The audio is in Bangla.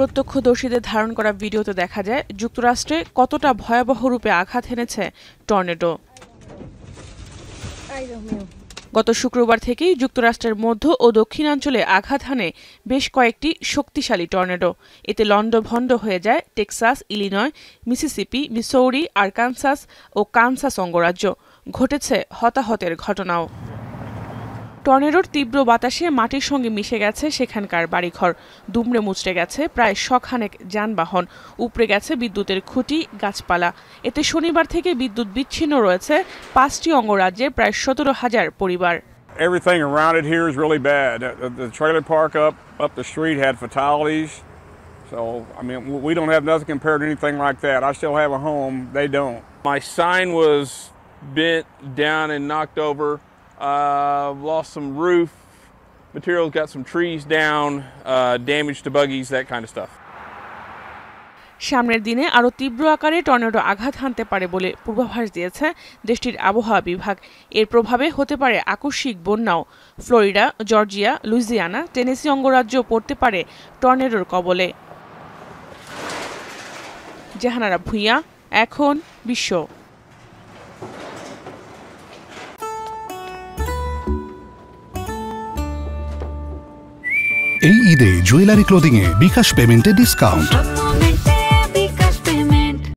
প্রত্যক্ষদর্শীদের ধারণ করা ভিডিওতে দেখা যায় যুক্তরাষ্ট্রে কতটা ভয়াবহ রূপে আঘাত এনেছে টর্নেডো। গত শুক্রবার থেকেই যুক্তরাষ্ট্রের মধ্য ও দক্ষিণাঞ্চলে আঘাত হানে বেশ কয়েকটি শক্তিশালী টর্নেডো। এতে লন্ডভন্ড হয়ে যায় Texas, Illinois, Mississippi, Missouri, Arkansas ও কানসাস অঙ্গরাজ্য। ঘটেছে হতাহতের ঘটনাও। টর্নেডোর তীব্র বাতাসে মাটির সঙ্গে মিশে গেছে সেখানকার বাড়িঘর, দুমড়ে মুচড়ে গেছে প্রায় শখানেক যানবাহন, উপড়ে গেছে বিদ্যুতের খুঁটি, গাছপালা। এতে শনিবার থেকে বিদ্যুৎ বিচ্ছিন্ন রয়েছে 5টি অঙ্গরাজ্যের প্রায় 17,000 পরিবার। Everything around it here is really bad. The trailer park up the street had fatalities. So, I mean, we don't have nothing compared to anything like that. I still have a home. They don't. My sign was bent down and knocked over. Lost some roof materials, got some trees down, damage to buggies, that kind of stuff. সামনের দিনে আরও তীব্র আকারে টর্নেডো আঘাত হানতে পারে বলে পূর্বাভাস দিয়েছে দেশটির আবহাওয়া বিভাগ। এর প্রভাবে হতে পারে আকস্মিক বন্যাও। ফ্লোরিডা, জর্জিয়া, লুইজিয়ানা, টেনেসি অঙ্গরাজ্য পড়তে পারে টর্নেডোর কবলে। জাহানারা ভুঁইয়া, এখন বিশ্ব। এই ঈদে জুয়েলারি ক্লোদিং এ বিকাশ পেমেন্টে ডিসকাউন্ট।